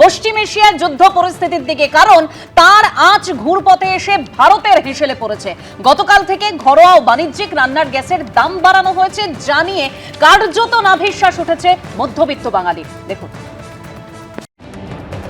পশ্চিম এশিয়ার যুদ্ধ পরিস্থিতির দিকে, কারণ তার আঁচ ঘুরপথে এসে ভারতের হেঁসেলে পড়েছে। গতকাল থেকে ঘরোয়া ও বাণিজ্যিক রান্নার গ্যাসের দাম বাড়ানো হয়েছে, জানিয়ে কার্যত নাভিশ্বাস উঠেছে মধ্যবিত্ত বাঙালি। দেখুন,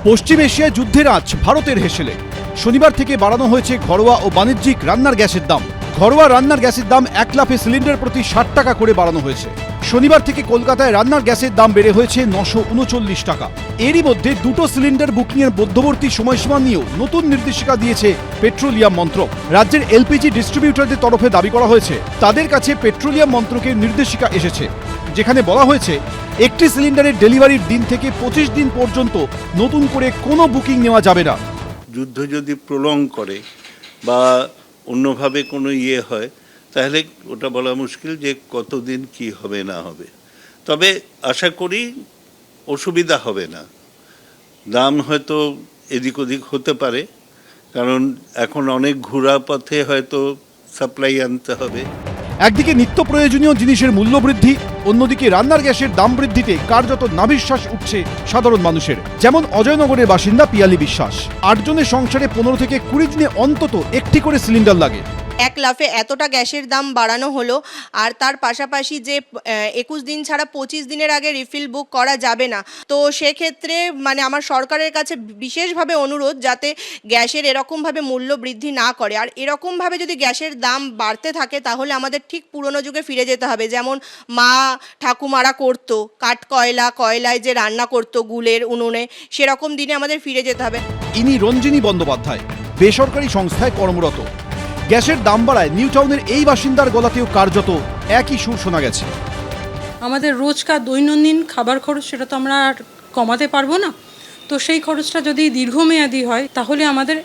পশ্চিম এশিয়ায় যুদ্ধের আঁচ ভারতের হেঁসেলে শনিবার থেকে বাড়ানো হয়েছে ঘরোয়া ও বাণিজ্যিক রান্নার গ্যাসের দাম। ঘরোয়া রান্নার গ্যাসের দাম 1 লাফে সিলিন্ডার প্রতি 60 টাকা করে বাড়ানো হয়েছে। শনিবার থেকে কলকাতায় রান্নার গ্যাসের দাম বেড়ে হয়েছে 939 টাকা। এরই মধ্যে দুটো সিলিন্ডার বুকিংয়ের মধ্যবর্তী সময়সীমা নিয়েও নতুন নির্দেশিকা দিয়েছে পেট্রোলিয়াম মন্ত্রক। রাজ্যের এলপিজি ডিস্ট্রিবিউটরদের তরফে দাবি করা হয়েছে তাদের কাছে পেট্রোলিয়াম মন্ত্রকের নির্দেশিকা এসেছে, যেখানে বলা হয়েছে একটি সিলিন্ডারের ডেলিভারির দিন থেকে 25 দিন পর্যন্ত নতুন করে কোনো বুকিং নেওয়া যাবে না। যুদ্ধ যদি প্রলং করে বা অন্যভাবে কোনো হয়, তাহলে ওটা বলা মুশকিল যে কতদিন কি হবে না হবে। তবে আশা করি অসুবিধা হবে না। দাম হয়তো এদিক ওদিক হতে পারে, কারণ এখন অনেক ঘোরা পথে হয়তো সাপ্লাই আনতে হবে। একদিকে নিত্য প্রয়োজনীয় জিনিসের মূল্য বৃদ্ধি, অন্যদিকে রান্নার গ্যাসের দাম বৃদ্ধিতে কার্যত নাভিশ্বাস উঠছে সাধারণ মানুষের। যেমন অজয়নগরের বাসিন্দা পিয়ালি বিশ্বাস। 8 জনের সংসারে 15 থেকে 20 দিনে অন্তত একটি করে সিলিন্ডার লাগে। 1 লাফে এতটা গ্যাসের দাম বাড়ানো হলো, আর তার পাশাপাশি যে 21 দিন ছাড়া 25 দিনের আগে রিফিল বুক করা যাবে না। তো সেক্ষেত্রে আমার সরকারের কাছে বিশেষভাবে অনুরোধ, যাতে গ্যাসের এরকমভাবে মূল্য বৃদ্ধি না করে। আর এরকমভাবে যদি গ্যাসের দাম বাড়তে থাকে, তাহলে আমাদের ঠিক পুরনো যুগে ফিরে যেতে হবে, যেমন মা ঠাকুমারা করতো, কয়লায় যে রান্না করতো গুলের উনুনে, সেরকম দিনে আমাদের ফিরে যেতে হবে। ইনি রঞ্জিনী বন্দ্যোপাধ্যায়, বেসরকারি সংস্থায় কর্মরত। গ্যাসের দাম বাড়ায় নিউ টাউনের এই বাসিন্দার গলাতেও কার্যত একই সুর শোনা গেছে। আমাদের রোজকার দৈনন্দিন খাবার খরচ, সেটা তো আমরা আর কমাতে পারবো না। তো সেই খরচটা যদি দীর্ঘমেয়াদী হয়, তাহলে আমাদের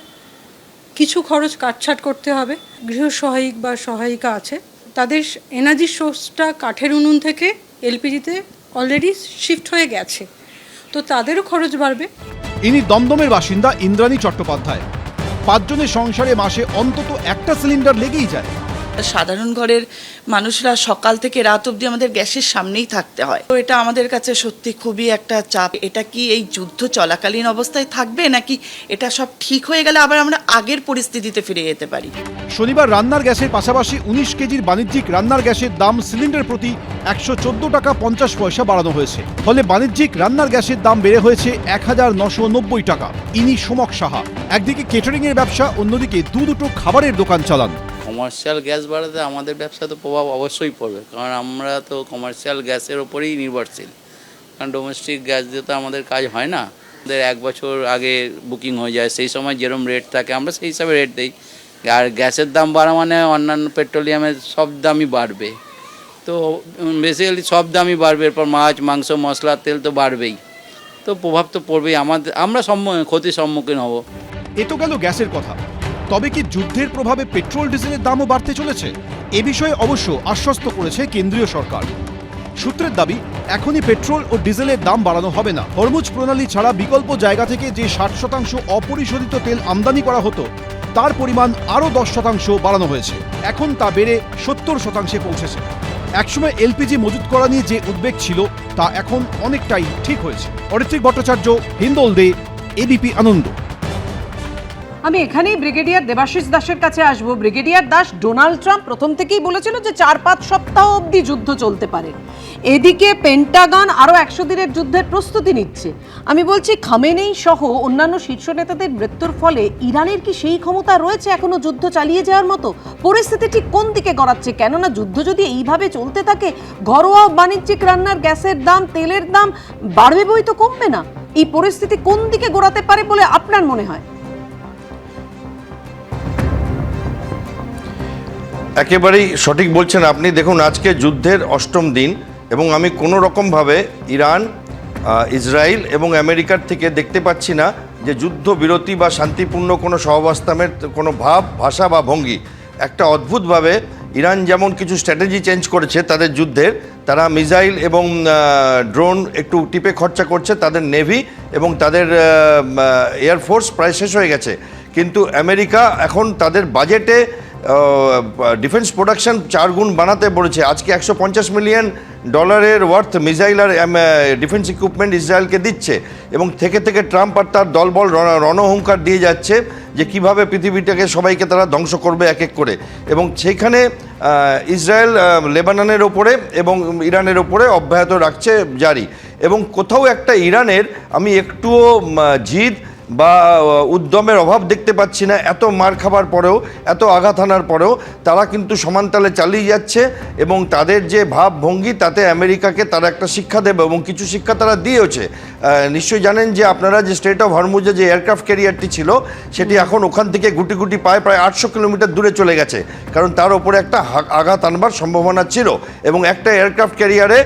কিছু খরচ কাটছাট করতে হবে। গৃহসহায়িক বা সহায়িকা আছে, তাদের এনার্জি সোর্সটা কাঠের উনুন থেকে এলপিজিতে অলরেডি শিফট হয়ে গেছে, তো তাদেরও খরচ বাড়বে। ইনি দমদমের বাসিন্দা ইন্দ্রাণী চট্টোপাধ্যায়। 5 জনের সংসারে মাসে অন্তত একটা সিলিন্ডার লেগেই যায়। সাধারণ ঘরের মানুষরা সকাল থেকে রাত অবধি আমাদের গ্যাসের সামনেই থাকতে হয়। তো এটা আমাদের কাছে সত্যি খুবই একটা চাপ। এটা কি এই যুদ্ধ চলাকালীন অবস্থায় থাকবে, নাকি এটা সব ঠিক হয়ে গেলে আবার আমরা আগের পরিস্থিতিতে ফিরে যেতে পারি? শনিবার রান্নার গ্যাসের পাশাপাশি 19 কেজির বাণিজ্যিক রান্নার গ্যাসের দাম সিলিন্ডার প্রতি 114 টাকা 50 পয়সা বাড়ানো হয়েছে। ফলে বাণিজ্যিক রান্নার গ্যাসের দাম বেড়ে হয়েছে 1990 টাকা। ইনি সোমক সাহা। একদিকে কেটারিং এর ব্যবসা, অন্যদিকে দুটো খাবারের দোকান চালান। কমার্শিয়াল গ্যাস বাড়াতে আমাদের ব্যবসা তো প্রভাব অবশ্যই পড়বে, কারণ আমরা তো কমার্শিয়াল গ্যাসের ওপরেই নির্ভরশীল। কারণ ডোমেস্টিক গ্যাস দিয়ে তো আমাদের কাজ হয় না। আমাদের 1 বছর আগে বুকিং হয়ে যায়, সেই সময় যেরকম রেট থাকে আমরা সেই হিসাবে রেট দিই। আর গ্যাসের দাম বাড়া মানে অন্যান্য পেট্রোলিয়ামের সব দামই বাড়বে। তো বেসিক্যালি সব দামই বাড়বে, এরপর মাছ মাংস মশলা তেল তো বাড়বেই। তো প্রভাব তো পড়বেই, আমরা ক্ষতির সম্মুখীন হব। এ তো গেল গ্যাসের কথা। তবে কি যুদ্ধের প্রভাবে পেট্রোল ডিজেলের দামও বাড়তে চলেছে? এ বিষয়ে অবশ্য আশ্বস্ত করেছে কেন্দ্রীয় সরকার। সূত্রের দাবি, এখনই পেট্রোল ও ডিজেলের দাম বাড়ানো হবে না। হরমুজ প্রণালী ছাড়া বিকল্প জায়গা থেকে যে 60% অপরিশোধিত তেল আমদানি করা হতো, তার পরিমাণ আরও 10% বাড়ানো হয়েছে। এখন তা বেড়ে 70% পৌঁছেছে। একসময় এলপিজি মজুত করা নিয়ে যে উদ্বেগ ছিল, তা এখন অনেকটাই ঠিক হয়েছে। অরিত্রিক ভট্টাচার্য, হিন্দোলদে, এবিপি আনন্দ। আমি এখানেই ব্রিগেডিয়ার দেবাশিস দাসের কাছে আসবো। ব্রিগেডিয়ার দাস, ডোনাল্ড ট্রাম্প প্রথম থেকেই বলেছিল যে 4-5 সপ্তাহ অবধি যুদ্ধ চলতে পারে। এদিকে পেন্টাগন আরও 100 দিনের যুদ্ধের প্রস্তুতি নিচ্ছে। আমি বলছি, খামেনেই সহ অন্যান্য শীর্ষ নেতাদের মৃত্যুর ফলে ইরানের কি সেই ক্ষমতা রয়েছে এখনো যুদ্ধ চালিয়ে যাওয়ার মতো? পরিস্থিতি ঠিক কোন দিকে গড়াচ্ছে? কেননা যুদ্ধ যদি এইভাবে চলতে থাকে, ঘরোয়া বাণিজ্যিক রান্নার গ্যাসের দাম, তেলের দাম বাড়বে, বই তো কমবে না। এই পরিস্থিতি কোন দিকে গড়াতে পারে বলে আপনার মনে হয়? একেবারেই সঠিক বলছেন আপনি। দেখুন, আজকে যুদ্ধের 8ম দিন, এবং আমি কোনো রকমভাবে ইরান, ইসরায়েল এবং আমেরিকার থেকে দেখতে পাচ্ছি না যে যুদ্ধবিরতি বা শান্তিপূর্ণ কোনো সহাবস্থানের কোনো ভাব, ভাষা বা ভঙ্গি। একটা অদ্ভুতভাবে ইরান যেমন কিছু স্ট্র্যাটেজি চেঞ্জ করেছে তাদের যুদ্ধের, তারা মিসাইল এবং ড্রোন একটু টিপে খরচা করছে, তাদের নেভি এবং তাদের এয়ারফোর্স প্রায় শেষ হয়ে গেছে। কিন্তু আমেরিকা এখন তাদের বাজেটে ডিফেন্স প্রোডাকশন 4 গুণ বানাতে বলেছে। আজকে $150 মিলিয়ন ডলারের ওয়ার্থ মিসাইল আর ডিফেন্স ইকুইপমেন্ট ইসরায়েলকে দিচ্ছে, এবং থেকে থেকে ট্রাম্প আর তার দলবল রণহুঙ্কার দিয়ে যাচ্ছে যে কিভাবে পৃথিবীটাকে সবাইকে তারা ধ্বংস করবে এক এক করে। এবং সেইখানে ইসরায়েল লেবাননের ওপরে এবং ইরানের ওপরে অব্যাহত রাখছে জারি। এবং কোথাও একটা ইরানের আমি একটুও জিদ বা উদ্যমের অভাব দেখতে পাচ্ছি না। এত মার খাবার পরেও, এত আঘাত হানার পরেও তারা কিন্তু সমানতালে চালিয়ে যাচ্ছে, এবং তাদের যে ভাবভঙ্গি তাতে আমেরিকাকে তারা একটা শিক্ষা দেবে, এবং কিছু শিক্ষা তারা দিয়েওছে। নিশ্চয়ই জানেন যে আপনারা যে স্ট্রেট অফ হরমুজে যে এয়ারক্রাফট ক্যারিয়ারটি ছিল, সেটি এখন ওখান থেকে গুটি গুটি পায়ে প্রায় 800 কিলোমিটার দূরে চলে গেছে, কারণ তার ওপরে একটা আঘাত আনবার সম্ভাবনা ছিল। এবং একটা এয়ারক্রাফট ক্যারিয়ারে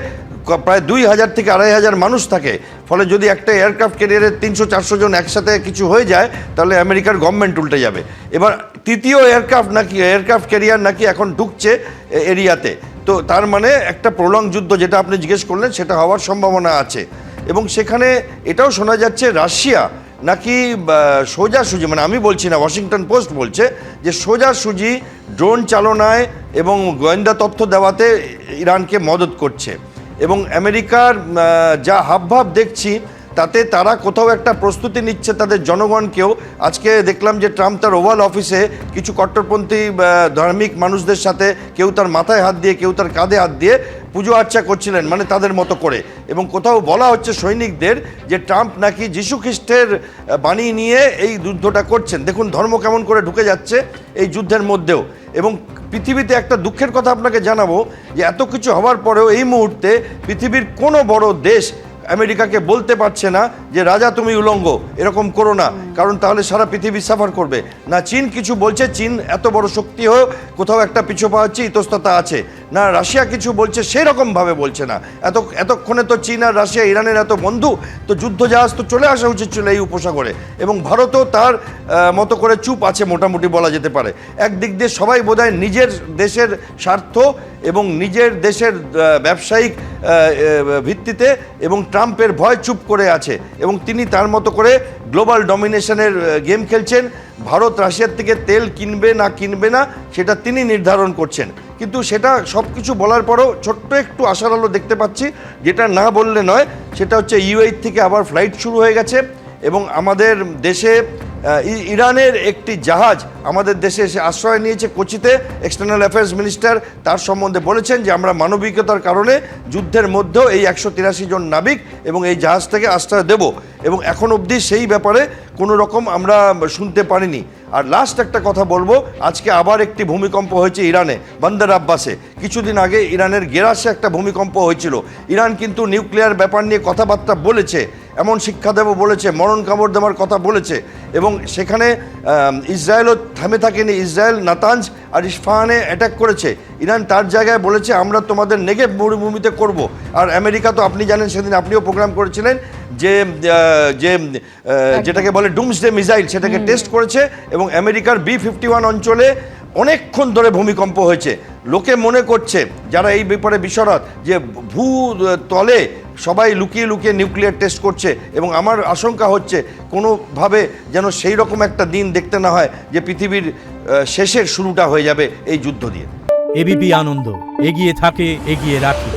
প্রায় 2000 থেকে 2500 মানুষ থাকে, ফলে যদি একটা এয়ারক্রাফট ক্যারিয়ারে 300-400 জন একসাথে কিছু হয়ে যায়, তাহলে আমেরিকার গভর্নমেন্ট উল্টে যাবে। এবার তৃতীয় এয়ারক্রাফট ক্যারিয়ার নাকি এখন ঢুকছে এরিয়াতে, তো তার মানে একটা প্রলং যুদ্ধ, যেটা আপনি জিজ্ঞেস করলেন, সেটা হওয়ার সম্ভাবনা আছে। এবং সেখানে এটাও শোনা যাচ্ছে রাশিয়া নাকি সোজাসুজি, মানে আমি বলছি না, ওয়াশিংটন পোস্ট বলছে যে সোজাসুজি ড্রোন চালনায় এবং গোয়েন্দা তথ্য দেওয়াতে ইরানকে মদত করছে। এবং আমেরিকার যা হাবভাব দেখছি, তাতে তারা কোথাও একটা প্রস্তুতি নিচ্ছে তাদের জনগণকেও। আজকে দেখলাম যে ট্রাম্প তার ওভাল অফিসে কিছু কট্টরপন্থী ধার্মিক মানুষদের সাথে, কেউ তার মাথায় হাত দিয়ে, কেউ তার কাঁধে হাত দিয়ে পুজো আর্চা করছিলেন, মানে তাদের মতো করে। এবং কোথাও বলা হচ্ছে সৈনিকদের যে ট্রাম্প নাকি যীশু খ্রিস্টের বাণী নিয়ে এই যুদ্ধটা করছেন। দেখুন ধর্ম কেমন করে ঢুকে যাচ্ছে এই যুদ্ধের মধ্যেও। এবং পৃথিবীতে একটা দুঃখের কথা আপনাকে জানাবো যে এত কিছু হওয়ার পরেও এই মুহূর্তে পৃথিবীর কোনো বড় দেশ আমেরিকাকে বলতে পারছে না যে রাজা তুমি উলঙ্গ, এরকম করো না, কারণ তাহলে সারা পৃথিবী সাফার করবে। না চীন কিছু বলছে, চীন এত বড় শক্তি হয়েও কোথাও একটা পিছু পা হচ্ছে, ইতস্ততা আছে। না রাশিয়া কিছু বলছে, সেই রকমভাবে বলছে না। এতক্ষণে তো চীন আর রাশিয়া ইরানের এত বন্ধু, তো যুদ্ধ জাহাজ তো চলে আসা উচিত ছিল এই উপসাগরে। এবং ভারতও তার মতো করে চুপ আছে মোটামুটি বলা যেতে পারে। একদিক দিয়ে সবাই বোধহয় নিজের দেশের স্বার্থ এবং নিজের দেশের ব্যবসায়িক ভিত্তিতে এবং ট্রাম্পের ভয় চুপ করে আছে, এবং তিনি তার মতো করে গ্লোবাল ডমিনেশনের গেম খেলছেন। ভারত রাশিয়ার থেকে তেল কিনবে না কিনবে না সেটা তিনি নির্ধারণ করছেন। কিন্তু সেটা সব কিছু বলার পরও ছোট্ট একটু আশার আলো দেখতে পাচ্ছি, যেটা না বললে নয়। সেটা হচ্ছে ইউএই থেকে আবার ফ্লাইট শুরু হয়ে গেছে, এবং আমাদের দেশে ইরানের একটি জাহাজ আমাদের দেশে এসে আশ্রয় নিয়েছে কোচিতে। এক্সটার্নাল অ্যাফেয়ার্স মিনিস্টার তার সম্বন্ধে বলেছেন যে আমরা মানবিকতার কারণে যুদ্ধের মধ্যেও এই 183 জন নাবিক এবং এই জাহাজটাকে আশ্রয় দেব, এবং এখন অবধি সেই ব্যাপারে কোনো রকম আমরা শুনতে পারিনি। আর লাস্ট একটা কথা বলবো, আজকে আবার একটি ভূমিকম্প হয়েছে ইরানে, বন্দর আব্বাসে। কিছুদিন আগে ইরানের গেরাসে একটা ভূমিকম্প হয়েছিল। ইরান কিন্তু নিউক্লিয়ার ব্যাপার নিয়ে কথাবার্তা বলেছে, এমন শিক্ষা দেব বলেছে, মরণ কামড় দেওয়ার কথা বলেছে। এবং সেখানে ইসরায়েলও থেমে থাকেনি। ইসরায়েল নাতাঞ্জ আর ইস্ফাহানে অ্যাটাক করেছে। ইরান তার জায়গায় বলেছে আমরা তোমাদের নেগেভ মরুভূমিতে করব। আর আমেরিকা তো আপনি জানেন, সেদিন আপনিও প্রোগ্রাম করেছিলেন যে যেটাকে বলে ডুমসডে মিসাইল, সেটাকে টেস্ট করেছে। এবং আমেরিকার B-51 অঞ্চলে অনেকক্ষণ ধরে ভূমিকম্প হয়েছে। লোকে মনে করছে, যারা এই ব্যাপারে বিশরত, যে ভূ তলে সবাই লুকিয়ে লুকিয়ে নিউক্লিয়ার টেস্ট করছে। এবং আমার আশঙ্কা হচ্ছে কোনোভাবে যেন সেই রকম একটা দিন দেখতে না হয় যে পৃথিবীর শেষের শুরুটা হয়ে যাবে এই যুদ্ধ দিয়ে। এবিপি আনন্দ এগিয়ে থাকে, এগিয়ে রাখে।